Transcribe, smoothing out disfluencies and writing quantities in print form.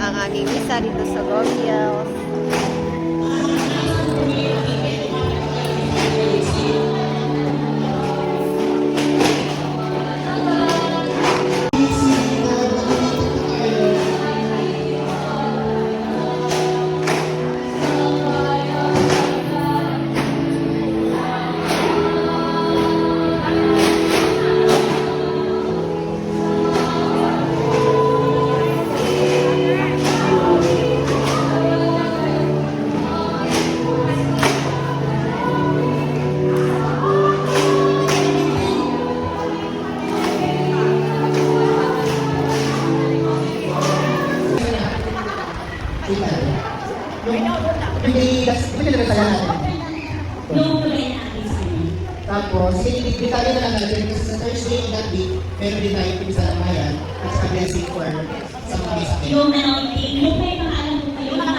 ang aming misa dito sa Gobiel. Tapos, detalye na lang natin kasi sa Thursday that week, meron din tayo pisa ng bayan at sa blessing for sa mga isa. Yung anointing, yung may mga alam ko kayo, mga